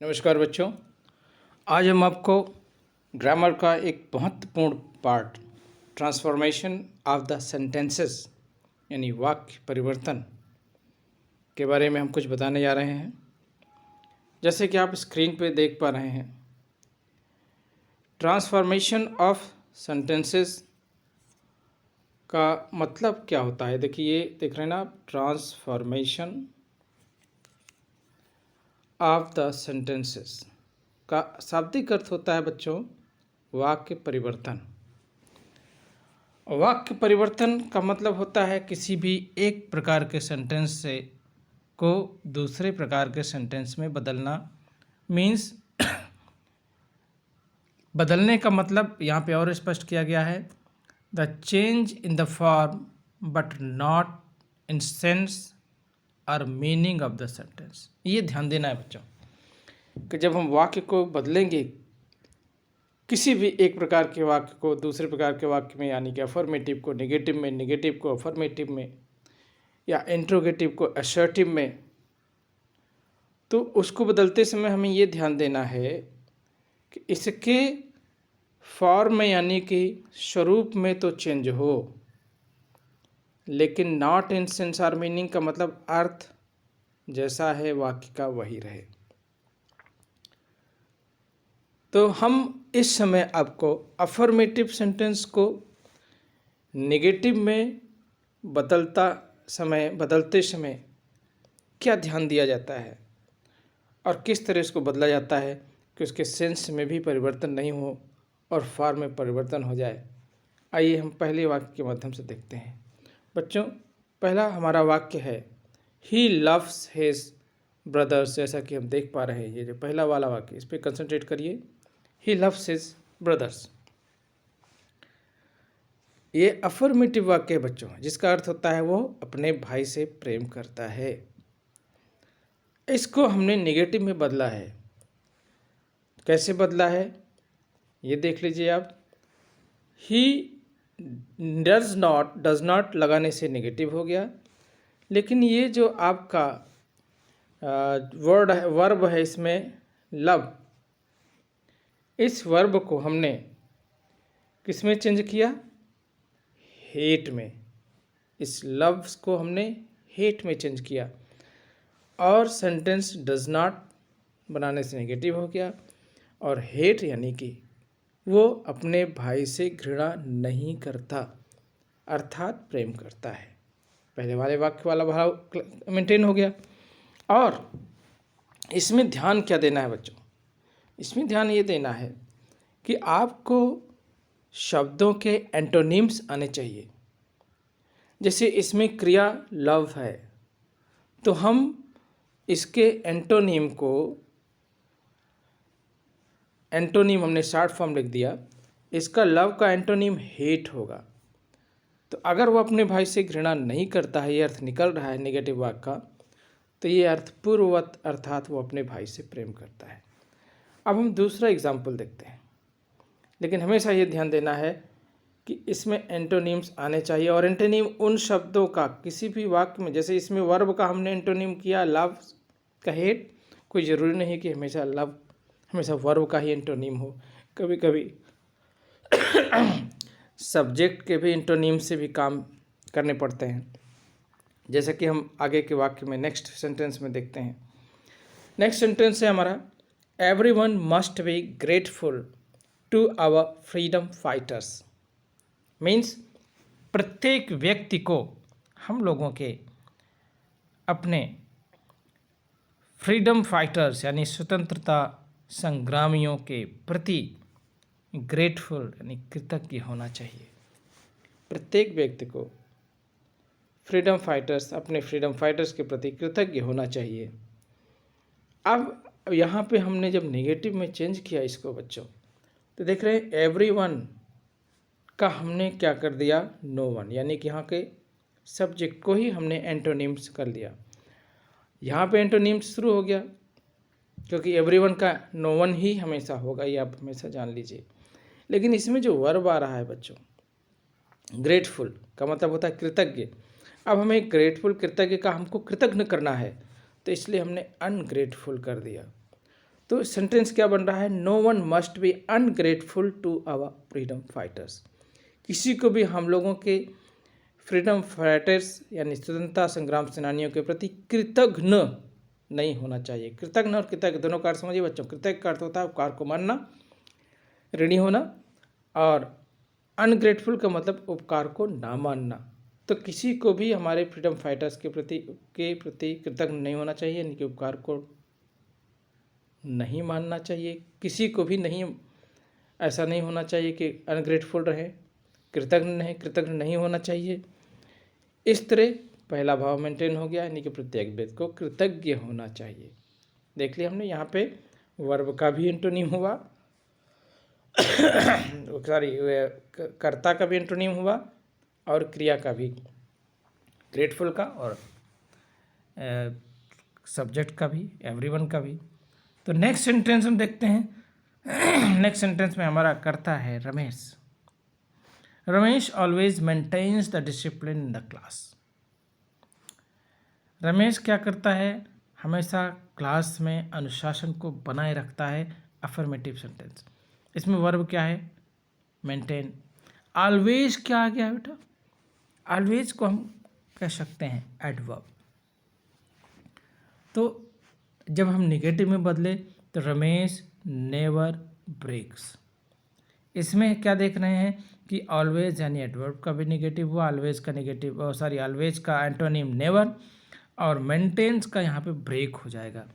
नमस्कार बच्चों। आज हम आपको ग्रामर का एक महत्वपूर्ण part transformation of the sentences यानी वाक्य परिवर्तन के बारे में हम कुछ बताने जा रहे हैं। जैसे कि आप स्क्रीन पे देख पा रहे हैं, ट्रांसफॉर्मेशन ऑफ सेंटेंसेस का मतलब क्या होता है। देखिए, ये देख रहे हैं ना आप, ट्रांसफॉर्मेशन ऑफ द सेंटेंसेस का शाब्दिक अर्थ होता है बच्चों वाक्य परिवर्तन। वाक्य परिवर्तन का मतलब होता है किसी भी एक प्रकार के सेंटेंस से को दूसरे प्रकार के सेंटेंस में बदलना। मीन्स बदलने का मतलब यहाँ पे और स्पष्ट किया गया है, the change in the form but not in sense और मीनिंग ऑफ द सेंटेंस। ये ध्यान देना है बच्चों कि जब हम वाक्य को बदलेंगे, किसी भी एक प्रकार के वाक्य को दूसरे प्रकार के वाक्य में, यानी कि अफर्मेटिव को नेगेटिव में, नेगेटिव को अफर्मेटिव में, या इंट्रोगेटिव को असर्टिव में, तो उसको बदलते समय हमें ये ध्यान देना है कि इसके फॉर्म में यानी कि स्वरूप में तो चेंज हो, लेकिन नॉट इन सेंस और मीनिंग का मतलब अर्थ जैसा है वाक्य का वही रहे। तो हम इस समय आपको अफर्मेटिव सेंटेंस को नेगेटिव में बदलते समय क्या ध्यान दिया जाता है और किस तरह इसको बदला जाता है कि उसके सेंस में भी परिवर्तन नहीं हो और फॉर्म में परिवर्तन हो जाए। आइए हम पहले वाक्य के माध्यम से देखते हैं। बच्चों, पहला हमारा वाक्य है ही लव्स हिज ब्रदर्स। जैसा कि हम देख पा रहे हैं, ये जो पहला वाला वाक्य, इस पर कंसंट्रेट करिए। ही लव्स हिज ब्रदर्स, ये अफर्मेटिव वाक्य है बच्चों, जिसका अर्थ होता है वो अपने भाई से प्रेम करता है। इसको हमने नेगेटिव में बदला है। कैसे बदला है ये देख लीजिए आप। ही डज नॉट लगाने से नेगेटिव हो गया, लेकिन ये जो आपका वर्ब है इसमें लव, इस वर्ब को हमने किस में चेंज किया? हेट में। इस लव्स को हमने हेट में चेंज किया और सेंटेंस डज नॉट बनाने से नेगेटिव हो गया, और हेट यानी कि वो अपने भाई से घृणा नहीं करता, अर्थात प्रेम करता है। पहले वाले वाक्य वाला भाव मेंटेन हो गया। और इसमें ध्यान क्या देना है बच्चों? इसमें ध्यान ये देना है कि आपको शब्दों के एंटोनिम्स आने चाहिए। जैसे इसमें क्रिया लव है, तो हम इसके एंटोनिम हमने शॉर्ट फॉर्म लिख दिया। इसका लव का एंटोनिम हेट होगा। तो अगर वो अपने भाई से घृणा नहीं करता है, ये अर्थ निकल रहा है नेगेटिव वाक्य का, तो ये अर्थ पूर्ववत, अर्थात वो अपने भाई से प्रेम करता है। अब हम दूसरा एग्जाम्पल देखते हैं, लेकिन हमेशा ये ध्यान देना है कि इसमें एंटोनिम्स आने चाहिए। और एंटोनिम उन शब्दों का किसी भी वाक्य में, जैसे इसमें वर्ब का हमने एंटोनिम किया लव का हेट, कोई ज़रूरी नहीं कि हमेशा वर्ब का ही एंटोनिम हो। कभी कभी सब्जेक्ट के भी एंटोनिम से भी काम करने पड़ते हैं, जैसा कि हम आगे के वाक्य में नेक्स्ट सेंटेंस में देखते हैं। नेक्स्ट सेंटेंस है हमारा, everyone must be grateful to our freedom fighters. Means प्रत्येक व्यक्ति को, हम लोगों के अपने फ्रीडम फाइटर्स यानी स्वतंत्रता संग्रामियों के प्रति ग्रेटफुल यानी कृतज्ञ होना चाहिए। प्रत्येक व्यक्ति को अपने फ्रीडम फाइटर्स के प्रति कृतज्ञ होना चाहिए। अब यहाँ पे हमने जब नेगेटिव में चेंज किया इसको बच्चों, तो देख रहे हैं एवरीवन का हमने क्या कर दिया? नो वन, यानी कि यहाँ के सब्जेक्ट को ही हमने एंटोनिम्स कर लिया। यहाँ पे एंटोनिम्स शुरू हो गया, क्योंकि एवरीवन का नो वन ही हमेशा होगा, ये आप हमेशा जान लीजिए। लेकिन इसमें जो वर्ब आ रहा है बच्चों, ग्रेटफुल का मतलब होता है कृतज्ञ। अब हमें ग्रेटफुल, कृतज्ञ का हमको कृतज्ञ करना है, तो इसलिए हमने अनग्रेटफुल कर दिया। तो सेंटेंस क्या बन रहा है, no one must be ungrateful to our freedom fighters. किसी को भी हम लोगों के फ्रीडम फाइटर्स यानी स्वतंत्रता संग्राम सेनानियों के प्रति कृतज्ञ नहीं होना चाहिए। कृतज्ञ और कृतज्ञ दोनों का अर्थ समझिए बच्चों। कृतज्ञ का अर्थ होता है उपकार को मानना, ऋणी होना, और अनग्रेटफुल का मतलब उपकार को ना मानना। तो किसी को भी हमारे फ्रीडम फाइटर्स के प्रति कृतज्ञ नहीं होना चाहिए, इनके उपकार को नहीं मानना चाहिए। किसी को भी नहीं, ऐसा नहीं होना चाहिए कि अनग्रेटफुल रहे, कृतज्ञ नहीं होना चाहिए। इस तरह पहला भाव मेंटेन हो गया, यानी कि प्रत्येक व्यक्ति को कृतज्ञ होना चाहिए। देख लिया हमने, यहाँ पे वर्ब का भी एंटोनिम हुआ कर्ता का भी एंटोनिम हुआ और क्रिया का भी, ग्रेटफुल का और सब्जेक्ट का भी, एवरीवन का भी। तो नेक्स्ट सेंटेंस हम देखते हैं। नेक्स्ट सेंटेंस में हमारा कर्ता है Ramesh. Ramesh always maintains the discipline in the class. Ramesh क्या करता है, हमेशा क्लास में अनुशासन को बनाए रखता है। Affirmative sentence. इसमें वर्ब क्या है, मेंटेन। ऑलवेज क्या आ गया बेटा, ऑलवेज को हम कह सकते हैं एडवर्ब। तो जब हम निगेटिव में बदले तो रमेश नेवर ब्रेक्स। इसमें क्या देख रहे हैं कि ऑलवेज यानी एडवर्ब का भी निगेटिव हुआ, ऑलवेज का निगेटिव ऑलवेज का एंटोनिम नेवर, और मेंटेन्स का यहाँ पे ब्रेक हो जाएगा।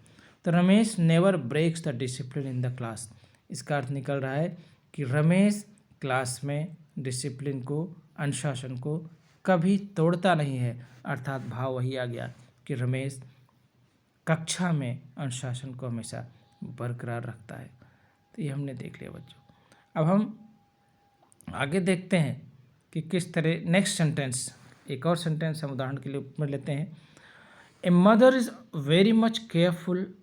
तो Ramesh never breaks the discipline in the class. इसका अर्थ निकल रहा है कि रमेश क्लास में डिसिप्लिन को, अनुशासन को कभी तोड़ता नहीं है। अर्थात भाव वही आ गया कि रमेश कक्षा में अनुशासन को हमेशा बरकरार रखता है। तो ये हमने देख लिया बच्चों। अब हम आगे देखते हैं कि किस तरह नेक्स्ट सेंटेंस, एक और सेंटेंस हम उदाहरण के लिए उपमें लेते हैं। A mother is very much careful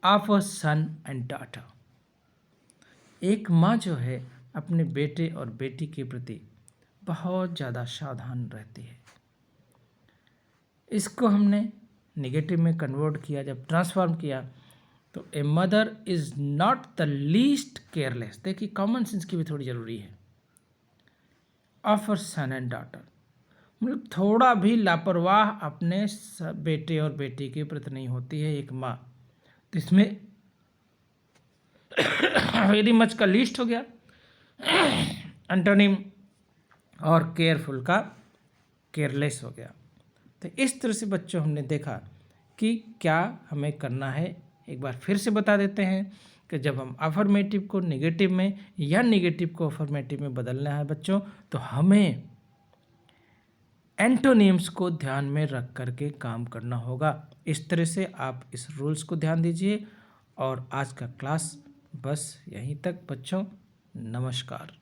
of a son and daughter. एक माँ जो है अपने बेटे और बेटी के प्रति बहुत ज़्यादा सावधान रहती है। इसको हमने नेगेटिव में कन्वर्ट किया, जब ट्रांसफॉर्म किया तो a mother is not the least careless. देखिए कॉमन सेंस की भी थोड़ी ज़रूरी है। Of a son and daughter मतलब थोड़ा भी लापरवाह अपने बेटे और बेटी के प्रति नहीं होती है एक माँ। तो इसमें वेरी मच का लीस्ट हो गया एंटोनिम, और केयरफुल का केयरलेस हो गया। तो इस तरह से बच्चों हमने देखा कि क्या हमें करना है। एक बार फिर से बता देते हैं कि जब हम अफर्मेटिव को नेगेटिव में या नेगेटिव को अफर्मेटिव में बदलना है बच्चों, तो हमें एंटोनिम्स को ध्यान में रख करके काम करना होगा। इस तरह से आप इस रूल्स को ध्यान दीजिए। और आज का क्लास बस यहीं तक बच्चों। नमस्कार।